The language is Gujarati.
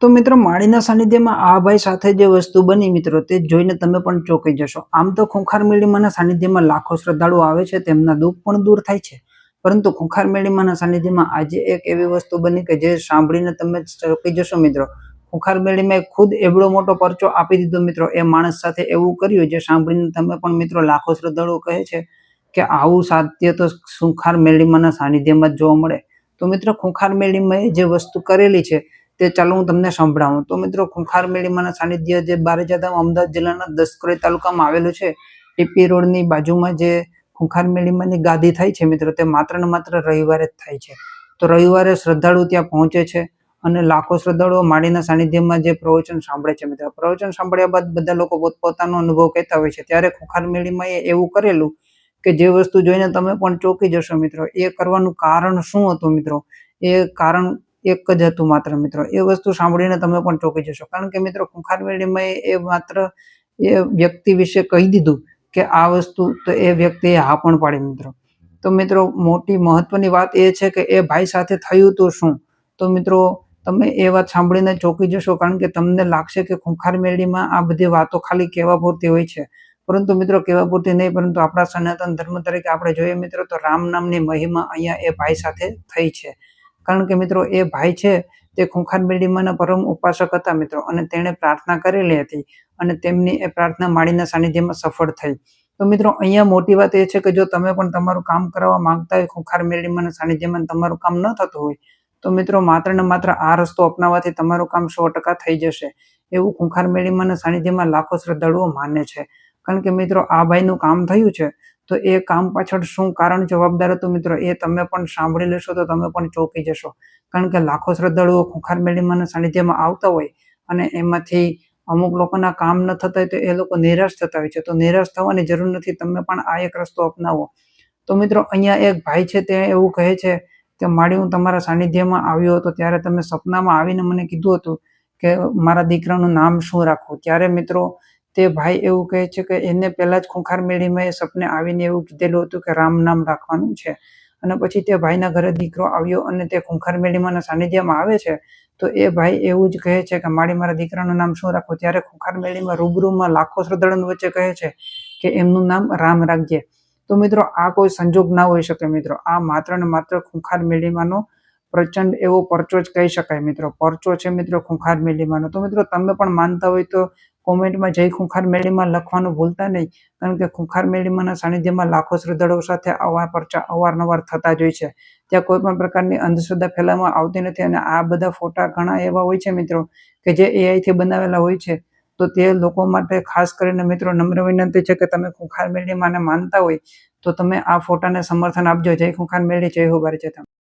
તો મિત્રો માળીના સાનિધ્યમાં આ ભાઈ સાથે જે વસ્તુ બની મિત્રો તે જોઈને તમે પણ ચોંકી જશો. આમ તો ખૂંખાર મેળીમાના સાનિધ્યમાં લાખો શ્રદ્ધાળુઓ આવે છે, તેમના દુઃખ પણ દૂર થાય છે. પરંતુ ખૂંખાર મેળીમાના સાનિધ્યમાં આજે એક એવી વસ્તુ બની કે જે સાંભળીને તમે ચોંકી જશો મિત્રો. ખૂંખાર મેળીમાં ખુદ એવડો મોટો પરચો આપી દીધો મિત્રો એ માણસ સાથે એવું કર્યું જે સાંભળીને તમે પણ મિત્રો લાખો શ્રદ્ધાળુઓ કહે છે કે આવું સાધ્ય તો ખૂંખાર મેળીમાના સાનિધ્યમાં જ જોવા મળે. તો મિત્રો ખૂંખાર મેળીમાં જે વસ્તુ કરેલી છે તે ચાલો હું તમને સંભળાવું. તો મિત્રો ખૂંખાર મેળીમાના સાનિધ્ય જે બારેજાધામ અમદાવાદ જિલ્લાના દસક્રોઈ તાલુકામાં આવેલું છે, ટીપી રોડની બાજુમાં જે ખૂંખાર મેળીમાની ગાદી થાય છે મિત્રો, તે માત્ર ને માત્ર રવિવારે જ થાય છે. તો રવિવારે શ્રદ્ધાળુ ત્યાં પહોંચે છે અને લાખો શ્રદ્ધાળુઓ માળીના સાનિધ્યમાં જે પ્રવચન સાંભળે છે મિત્રો. પ્રવચન સાંભળ્યા બાદ બધા લોકો પોતપોતાનો અનુભવ કહેતા હોય છે. ત્યારે ખૂંખાર મેળીમાં એવું કરેલું કે જે વસ્તુ જોઈને તમે પણ ચોંકી જશો મિત્રો. એ કરવાનું કારણ શું હતું મિત્રો? એ કારણ એક જ હતું માત્ર મિત્રો. એ વસ્તુ સાંભળીને તમે પણ ચોંકી જશો. કારણ કે મિત્રો ખૂંખાર મેળીમાં એ માત્ર એ વ્યક્તિ વિશે કહી દીધું કે આ વસ્તુ, તો એ વ્યક્તિએ હા પણ પાડી મિત્રો. તો મિત્રો મોટી મહત્વની વાત એ છે કે એ ભાઈ સાથે થયું તો શું? તો મિત્રો તમે એ વાત સાંભળીને ચોંકી જશો. કારણ કે તમને લાગશે કે ખૂંખાર મેળીમાં આ બધી વાતો ખાલી કહેવા પૂરતી હોય છે. પરંતુ મિત્રો કહેવા પૂરતી નહીં, પરંતુ આપણા સનાતન ધર્મ તરીકે આપણે જોઈએ મિત્રો તો રામ નામની મહિમા અહીંયા એ ભાઈ સાથે થઈ છે. કારણ કે મિત્રો એ ભાઈ છે તે ખૂંખાર મેળીમાના પરમ ઉપાસક હતા મિત્રો, અને તેણે પ્રાર્થના કરેલી હતી અને તેમની એ પ્રાર્થના માળીના સાનિધ્યમાં સફળ થઈ. તો મિત્રો અહીંયા મોટી વાત એ છે કે જો તમે પણ તમારું કામ કરાવવા માંગતા હોય ખૂંખાર મેળીમાના સાનિધ્યમાં, તમારું કામ ન થતું હોય, તો મિત્રો માત્ર ને માત્ર આ રસ્તો અપનાવવાથી તમારું કામ 100% થઈ જશે એવું ખૂંખાર મેળીમાના સાનિધ્યમાં લાખો શ્રદ્ધાળુઓ માને છે. કારણ કે મિત્રો આ ભાઈનું કામ થયું છે, તો એ કામ પાછળ શું કારણ જવાબદાર હતું મિત્રો એ તમે પણ સાંભળી લેશો તો તમે પણ ચોંકી જશો. કારણ કે લાખો શ્રદ્ધાળુઓ ખૂંખાર મેળીમાના સાનિધ્યમાં આવતા હોય અને એમાંથી અમુક લોકોના કામ ન થતા હોય તો એ લોકો નિરાશ થતા હોય છે. તો નિરાશ થવાની જરૂર નથી, તમે પણ આ એક રસ્તો અપનાવો. તો મિત્રો અહીંયા એક ભાઈ છે તે એવું કહે છે કે માળી હું તમારા સાનિધ્યમાં આવ્યો હતો ત્યારે તમે સપનામાં આવીને મને કીધું હતું કે મારા દીકરાનું નામ શું રાખવું. ત્યારે મિત્રો તે ભાઈ એવું કહે છે કે એને પહેલા જ ખૂંખાર મેળીમાં એ સપને આવીને એવું કીધેલું હતું કે રામ નામ રાખવાનું છે. અને પછી તે ભાઈના ઘરે દીકરો આવ્યો અને તે ખૂંખાર મેળીમાના સાનિધ્યમાં આવે છે. તો એ ભાઈ એવું જ કહે છે કે માળી મારા દીકરાનું નામ શું રાખવું. ત્યારે ખૂંખાર મેળીમાં રૂબરૂમાં લાખો શ્રદ્ધાળુઓ વચ્ચે કહે છે કે એમનું નામ રામ રાખજે. તો મિત્રો આ કોઈ સંજોગ ના હોઈ શકે મિત્રો. આ માત્ર ને માત્ર ખૂંખાર મેળીમાનો પ્રચંડ એવો પરચો જ કહી શકાય મિત્રો. પરચો છે મિત્રો ખૂંખાર મેળીમાનો. તો મિત્રો તમે પણ માનતા હોય તો કોમેન્ટમાં જય ખૂંખાર મેળીમાં લખવાનું ભૂલતા નહીં. કારણ કે ખૂંખાર મેળીમાના સાનિધ્યમાં લાખો શ્રદ્ધાળુઓ સાથે આવા પરચા અવારનવાર થતા જ હોય છે. ત્યાં કોઈ પણ પ્રકારની અંધશ્રદ્ધા ફેલાવવામાં આવતી નથી. અને આ બધા ફોટા ઘણા એવા હોય છે મિત્રો કે જે AI થી બનાવેલા હોય છે. તો તે લોકો માટે ખાસ કરીને મિત્રો નમ્ર વિનંતી છે કે તમે ખૂંખાર મેળીમાને માનતા હોય તો તમે આ ફોટાને સમર્થન આપજો. જય ખૂંખાર મેળી, જય હો બારેજાધામ.